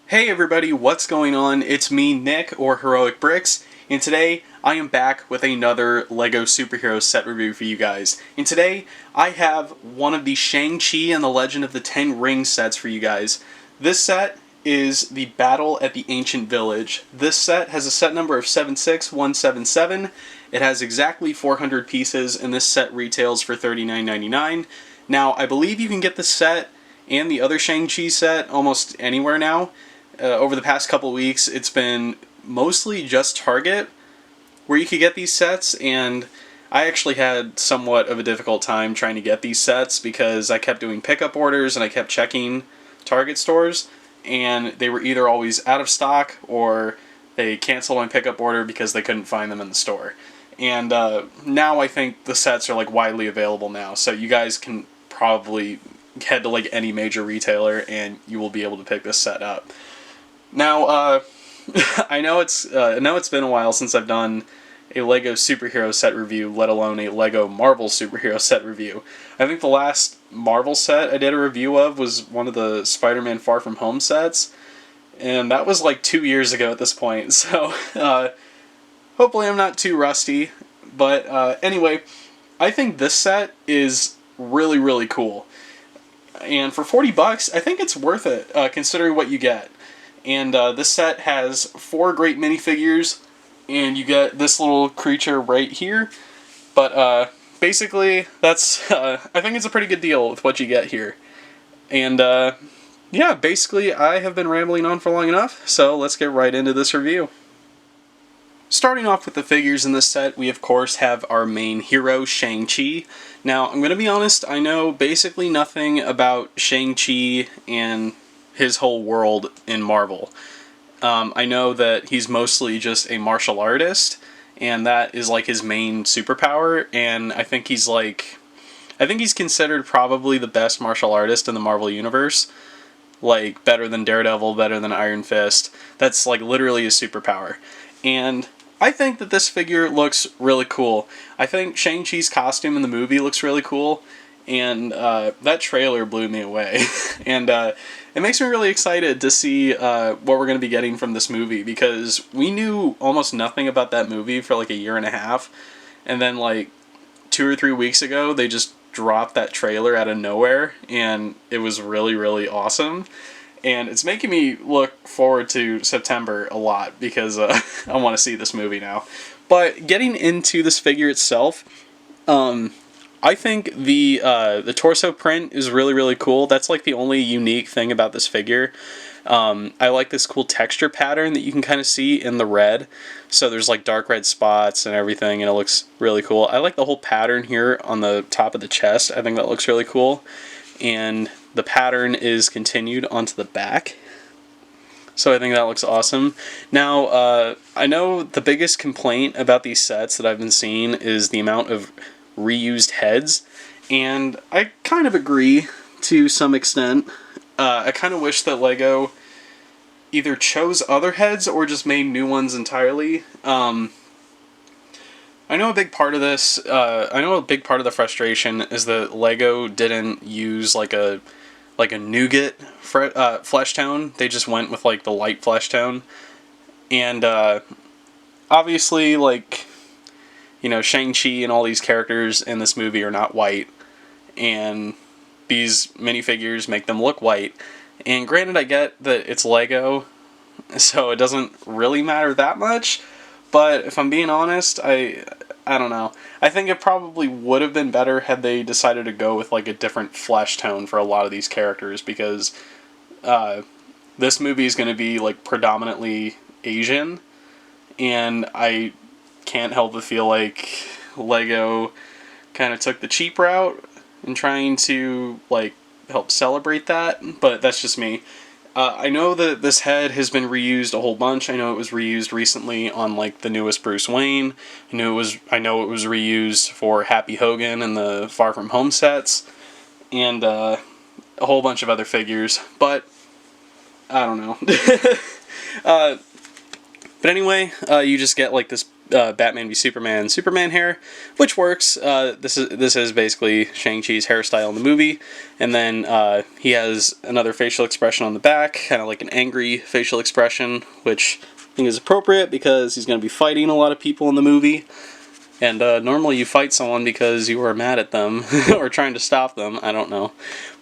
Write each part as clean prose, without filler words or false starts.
Hey everybody, what's going on? It's me, Nick, or Heroic Bricks, and today I am back with another LEGO superhero set review for you guys. And today I have one of the Shang-Chi and the Legend of the Ten Rings sets for you guys. This set is the Battle at the Ancient Village. This set has a set number of 76177. It has exactly 400 pieces, and this set retails for $39.99. Now, I believe you can get this set and the other Shang-Chi set almost anywhere now. Over the past couple weeks, it's been mostly just Target where you could get these sets, and I actually had somewhat of a difficult time trying to get these sets because I kept doing pickup orders and I kept checking Target stores, and they were either always out of stock or they canceled my pickup order because they couldn't find them in the store. And now I think the sets are like widely available now, so you guys can probably head to like any major retailer and you will be able to pick this set up. Now, I know it's been a while since I've done a LEGO superhero set review, let alone a LEGO Marvel superhero set review. I think the last Marvel set I did a review of was one of the Spider-Man Far From Home sets, and that was like 2 years ago at this point, so hopefully I'm not too rusty. But anyway, I think this set is really, really cool. And for 40 bucks, I think it's worth it, considering what you get. And this set has 4 great minifigures, and you get this little creature right here. But basically, that's I think it's a pretty good deal with what you get here. And yeah, basically, I have been rambling on for long enough, so let's get right into this review. Starting off with the figures in this set, we of course have our main hero, Shang-Chi. Now, I'm going to be honest, I know basically nothing about Shang-Chi and his whole world in Marvel. I know that he's mostly just a martial artist, and that is like his main superpower, and I think he's considered probably the best martial artist in the Marvel Universe. Like, better than Daredevil, better than Iron Fist. That's like literally his superpower. And I think that this figure looks really cool. I think Shang-Chi's costume in the movie looks really cool, and that trailer blew me away. And it makes me really excited to see what we're going to be getting from this movie, because we knew almost nothing about that movie for like a year and a half, and then like 2 or 3 weeks ago they just dropped that trailer out of nowhere, and it was really, really awesome. And it's making me look forward to September a lot, because I want to see this movie now. But getting into this figure itself, I think the torso print is really, really cool. That's like the only unique thing about this figure. I like this cool texture pattern that you can kind of see in the red. So there's like dark red spots and everything, and it looks really cool. I like the whole pattern here on the top of the chest. I think that looks really cool. And the pattern is continued onto the back, so I think that looks awesome. Now, I know the biggest complaint about these sets that I've been seeing is the amount of reused heads, and I kind of agree to some extent. I kind of wish that LEGO either chose other heads or just made new ones entirely. I know a big part of this, I know a big part of the frustration is that LEGO didn't use like a nougat flesh tone. They just went with like the light flesh tone. And obviously, like, you know, Shang-Chi and all these characters in this movie are not white, and these minifigures make them look white. And granted, I get that it's LEGO, so it doesn't really matter that much, but if I'm being honest, I don't know. I think it probably would have been better had they decided to go with like a different flesh tone for a lot of these characters, because this movie is going to be like predominantly Asian, and I can't help but feel like LEGO kind of took the cheap route in trying to like help celebrate that, but that's just me. I know that this head has been reused a whole bunch. I know it was reused recently on like the newest Bruce Wayne. I know it was reused for Happy Hogan and the Far From Home sets, and a whole bunch of other figures. But I don't know. But anyway, you just get like this Batman v Superman hair, which works. This is basically Shang-Chi's hairstyle in the movie, and then he has another facial expression on the back, kind of like an angry facial expression, which I think is appropriate because he's going to be fighting a lot of people in the movie. And normally you fight someone because you are mad at them or trying to stop them. I don't know,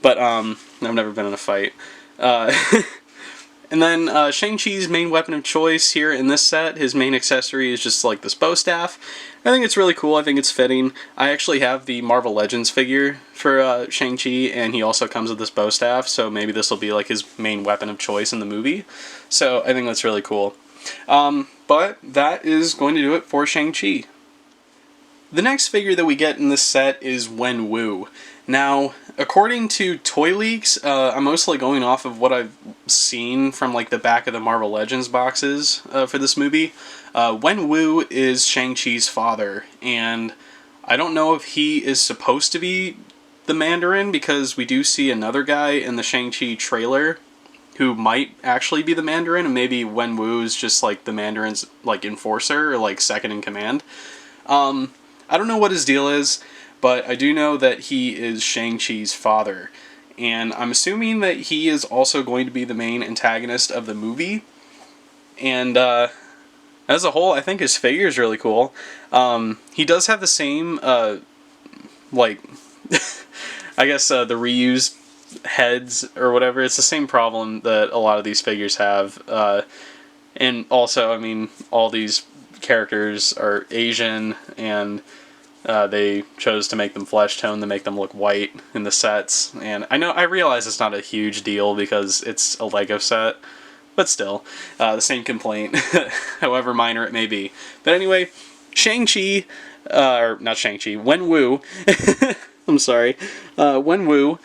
but I've never been in a fight. And then Shang-Chi's main weapon of choice here in this set, his main accessory is just like this bow staff. I think it's really cool. I think it's fitting. I actually have the Marvel Legends figure for Shang-Chi, and he also comes with this bow staff, so maybe this will be like his main weapon of choice in the movie. So I think that's really cool. But that is going to do it for Shang-Chi. The next figure that we get in this set is Wenwu. Now, according to toy leaks, I'm mostly going off of what I've seen from like the back of the Marvel Legends boxes for this movie. Wenwu is Shang-Chi's father, and I don't know if he is supposed to be the Mandarin, because we do see another guy in the Shang-Chi trailer who might actually be the Mandarin, and maybe Wenwu is just like the Mandarin's like enforcer or like second in command. I don't know what his deal is, but I do know that he is Shang-Chi's father, and I'm assuming that he is also going to be the main antagonist of the movie. And as a whole, I think his figure is really cool. He does have the same, like, I guess the reused heads or whatever. It's the same problem that a lot of these figures have. And also, I mean, all these characters are Asian, and they chose to make them flesh tone to make them look white in the sets. And I realize it's not a huge deal because it's a Lego set, but still, the same complaint, however minor it may be. But anyway, Shang-Chi, or not Shang-Chi, Wenwu, I'm sorry, Wenwu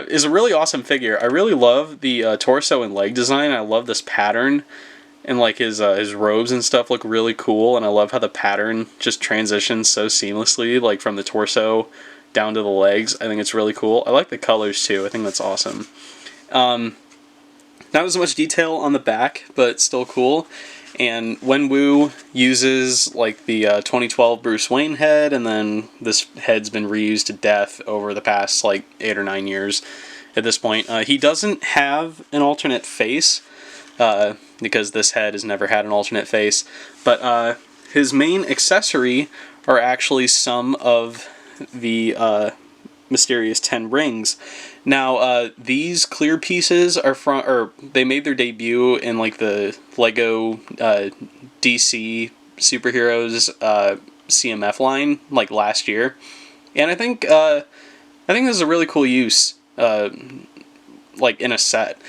is a really awesome figure. I really love the torso and leg design. I love this pattern. And like his robes and stuff look really cool, and I love how the pattern just transitions so seamlessly, like from the torso down to the legs. I think it's really cool. I like the colors too. I think that's awesome. Not as much detail on the back, but still cool. And Wenwu uses like the 2012 Bruce Wayne head, and then this head's been reused to death over the past like 8 or 9 years at this point. He doesn't have an alternate face, because this head has never had an alternate face, but his main accessory are actually some of the mysterious 10 rings. Now, these clear pieces are they made their debut in like the LEGO DC superheroes CMF line like last year, and I think this is a really cool use, like in a set.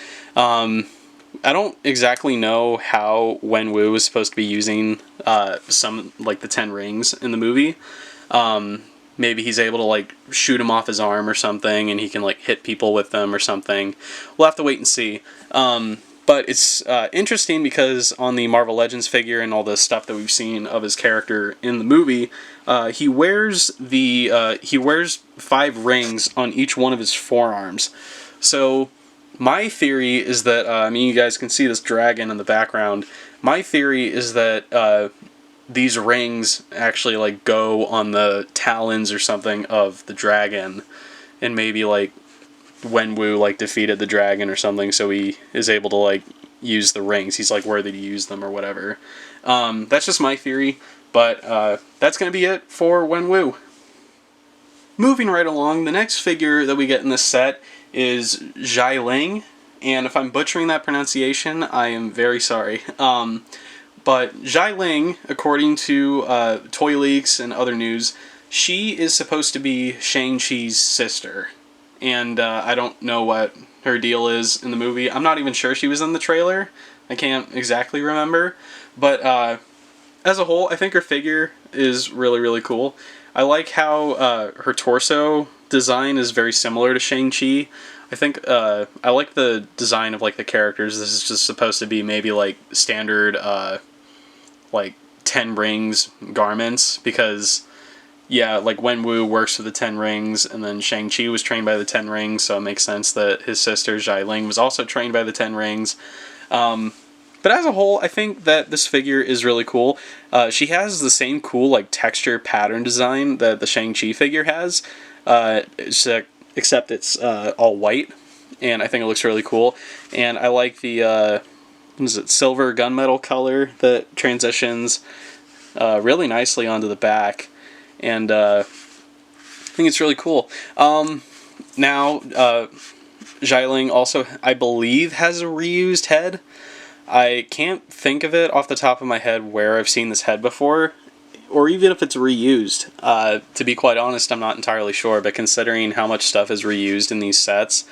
I don't exactly know how Wenwu was supposed to be using some, like, the 10 rings in the movie. Maybe he's able to, like, shoot them off his arm or something, and he can, like, hit people with them or something. We'll have to wait and see. But it's interesting because on the Marvel Legends figure and all the stuff that we've seen of his character in the movie, he wears 5 rings on each one of his forearms. So my theory is that, I mean, you guys can see this dragon in the background. My theory is that these rings actually like go on the talons or something of the dragon, and maybe like Wenwu like defeated the dragon or something, so he is able to like use the rings. He's like worthy to use them or whatever. That's just my theory, but that's going to be it for Wenwu. Moving right along, the next figure that we get in this set is Xialing, and if I'm butchering that pronunciation, I am very sorry. But Xialing, according to toy leaks and other news, she is supposed to be Shang-Chi's sister, and I don't know what her deal is in the movie. I'm not even sure she was in the trailer. I can't exactly remember, but as a whole, I think her figure is really, really cool. I like how her torso design is very similar to Shang-Chi. I think I like the design of like the characters. This is just supposed to be maybe like standard like 10 rings garments, because yeah, like Wenwu works with the 10 rings, and then Shang-Chi was trained by the 10 rings, so it makes sense that his sister Xialing was also trained by the 10 rings. But as a whole, I think that this figure is really cool. She has the same cool like texture pattern design that the Shang-Chi figure has, except it's all white, and I think it looks really cool. And I like the what is it, silver gunmetal color that transitions really nicely onto the back, and I think it's really cool. Now, Xialing also, I believe, has a reused head. I can't think of it off the top of my head where I've seen this head before, or even if it's reused. To be quite honest, I'm not entirely sure, but considering how much stuff is reused in these sets,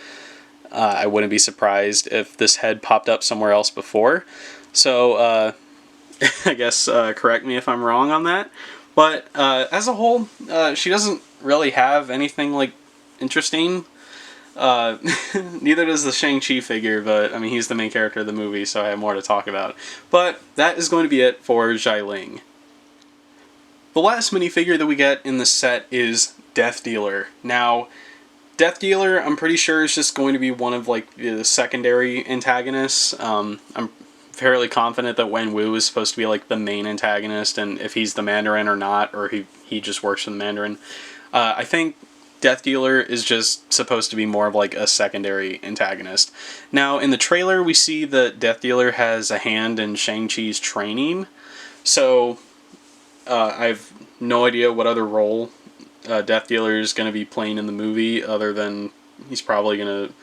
I wouldn't be surprised if this head popped up somewhere else before. So, I guess correct me if I'm wrong on that. But as a whole, she doesn't really have anything like interesting. Neither does the Shang-Chi figure, but I mean, he's the main character of the movie, so I have more to talk about. But that is going to be it for Xialing. The last minifigure that we get in the set is Death Dealer. Now, Death Dealer, I'm pretty sure is just going to be one of like the secondary antagonists. I'm fairly confident that Wenwu is supposed to be like the main antagonist, and if he's the Mandarin or not, or he just works for the Mandarin. I think Death Dealer is just supposed to be more of like a secondary antagonist. Now, in the trailer, we see that Death Dealer has a hand in Shang-Chi's training, so I have no idea what other role Death Dealer is going to be playing in the movie, other than he's probably going to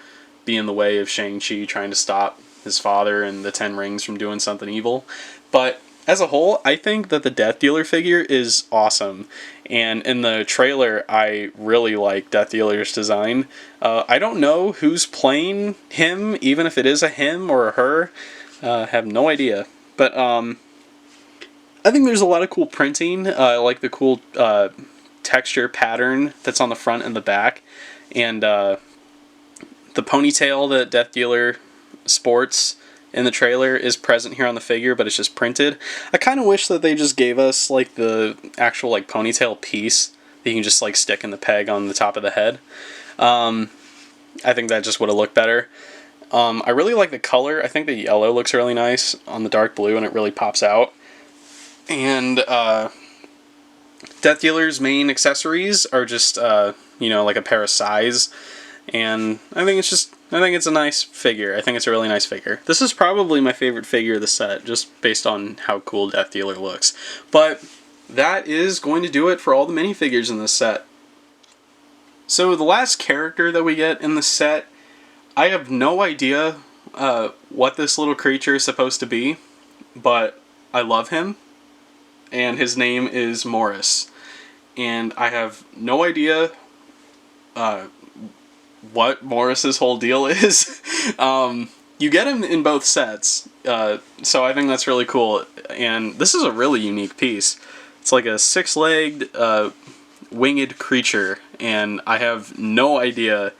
be in the way of Shang-Chi trying to stop his father and the Ten Rings from doing something evil. But as a whole, I think that the Death Dealer figure is awesome. And in the trailer, I really like Death Dealer's design. I don't know who's playing him, even if it is a him or a her. I have no idea. But I think there's a lot of cool printing. I like the cool texture pattern that's on the front and the back. And the ponytail that Death Dealer sports in the trailer is present here on the figure, but it's just printed. I kind of wish that they just gave us like the actual like ponytail piece that you can just like stick in the peg on the top of the head. I think that just would have looked better. I really like the color. I think the yellow looks really nice on the dark blue, and it really pops out. And Death Dealer's main accessories are just like a pair of sais, and I think it's a nice figure. I think it's a really nice figure. This is probably my favorite figure of the set, just based on how cool Death Dealer looks. But that is going to do it for all the minifigures in this set. So the last character that we get in the set, I have no idea what this little creature is supposed to be, but I love him, and his name is Morris. And I have no idea what Morris's whole deal is. You get him in both sets, so I think that's really cool. And this is a really unique piece. It's like a six-legged winged creature, and I have no idea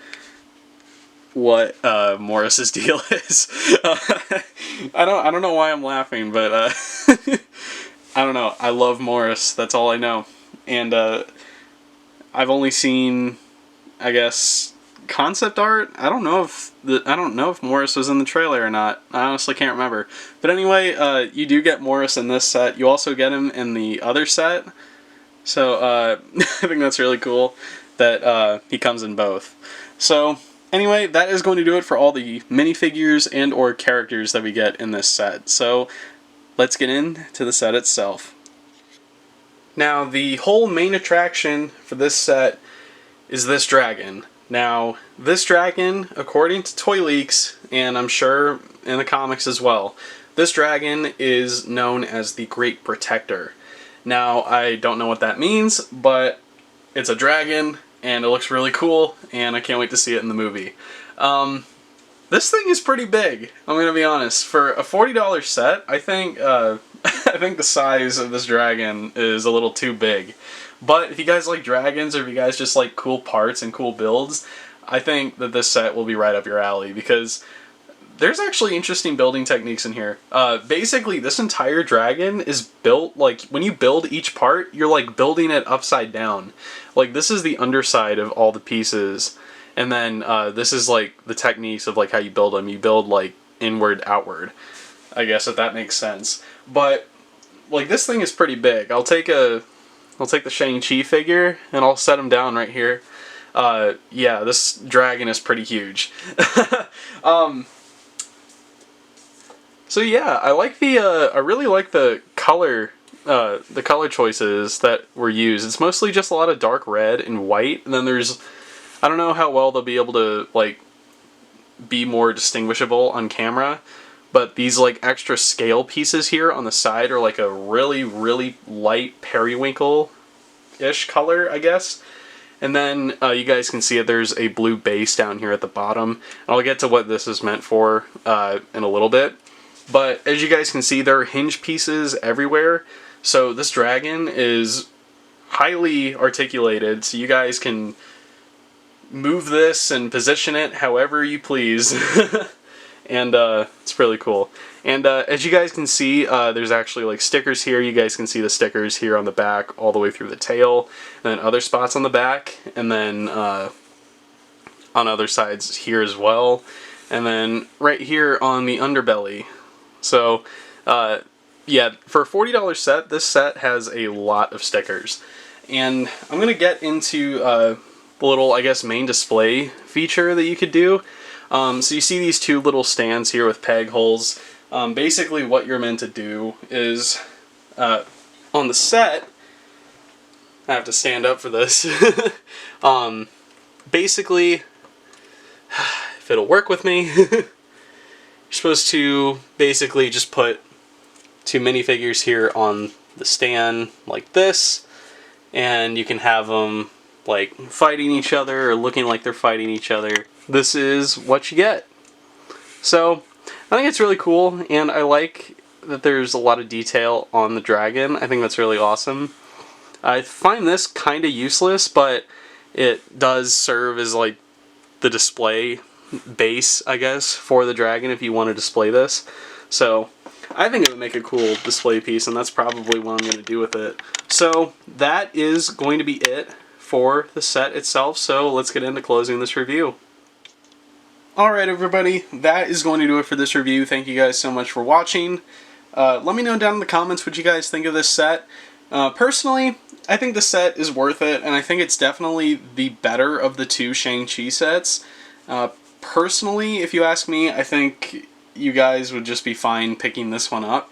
what Morris's deal is. I don't know why I'm laughing, but I don't know. I love Morris. That's all I know. And I've only seen, I guess, concept art. I don't know if Morris was in the trailer or not. I honestly can't remember. But anyway, you do get Morris in this set. You also get him in the other set. So I think that's really cool that he comes in both. So anyway, that is going to do it for all the minifigures and or characters that we get in this set. So let's get into the set itself. Now, the whole main attraction for this set is this dragon. Now, this dragon, according to Toy Leaks, and I'm sure in the comics as well, this dragon is known as the Great Protector. Now, I don't know what that means, but it's a dragon, and it looks really cool, and I can't wait to see it in the movie. This thing is pretty big, I'm going to be honest. For a $40 set, I think I think the size of this dragon is a little too big. But if you guys like dragons, or if you guys just like cool parts and cool builds, I think that this set will be right up your alley, because there's actually interesting building techniques in here. Basically, this entire dragon is built, like, when you build each part, you're like building it upside down. Like, this is the underside of all the pieces, and then this is like the techniques of like how you build them. You build like inward, outward. I guess, if that makes sense. But like, this thing is pretty big. I'll take the Shang-Chi figure and I'll set him down right here. Yeah, this dragon is pretty huge. So yeah, I really like the color choices that were used. It's mostly just a lot of dark red and white, and then I don't know how well they'll be able to like be more distinguishable on camera, but these like extra scale pieces here on the side are like a really, really light periwinkle-ish color, I guess. And then you guys can see it, there's a blue base down here at the bottom. And I'll get to what this is meant for in a little bit. But as you guys can see, there are hinge pieces everywhere. So this dragon is highly articulated, so you guys can move this and position it however you please. And it's really cool. And as you guys can see, there's actually like stickers here. You guys can see the stickers here on the back all the way through the tail, and then other spots on the back, and then on other sides here as well, and then right here on the underbelly. So yeah, for a $40 set, this set has a lot of stickers. And I'm going to get into the little, I guess, main display feature that you could do. So you see these two little stands here with peg holes. Basically what you're meant to do is, on the set, I have to stand up for this, basically, if it'll work with me, you're supposed to basically just put two minifigures here on the stand like this, and you can have them like fighting each other or looking like they're fighting each other. This is what you get. So I think it's really cool, and I like that there's a lot of detail on the dragon. I think that's really awesome. I find this kind of useless, but it does serve as like the display base, I guess, for the dragon if you want to display this. So I think it would make a cool display piece, and that's probably what I'm going to do with it. So that is going to be it for the set itself, so let's get into closing this review. Alright everybody, that is going to do it for this review. Thank you guys so much for watching. Let me know down in the comments what you guys think of this set. Personally, I think the set is worth it, and I think it's definitely the better of the two Shang-Chi sets. Personally, if you ask me, I think you guys would just be fine picking this one up.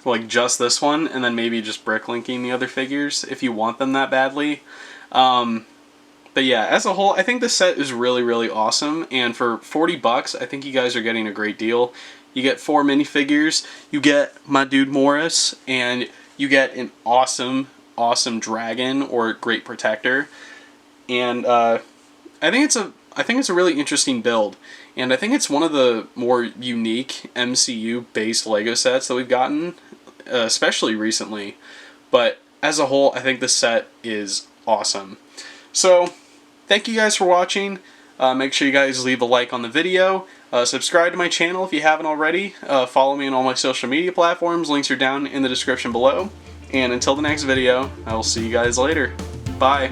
Like just this one, and then maybe just bricklinking the other figures if you want them that badly. But yeah, as a whole, I think the set is really, really awesome, and for 40 bucks, I think you guys are getting a great deal. You get 4 minifigures, you get my dude Morris, and you get an awesome, awesome dragon or great protector. And I think it's a really interesting build, and I think it's one of the more unique MCU-based LEGO sets that we've gotten, especially recently. But as a whole, I think the set is awesome. So thank you guys for watching. Make sure you guys leave a like on the video. Subscribe to my channel if you haven't already. Follow me on all my social media platforms. Links are down in the description below. And until the next video, I will see you guys later. Bye.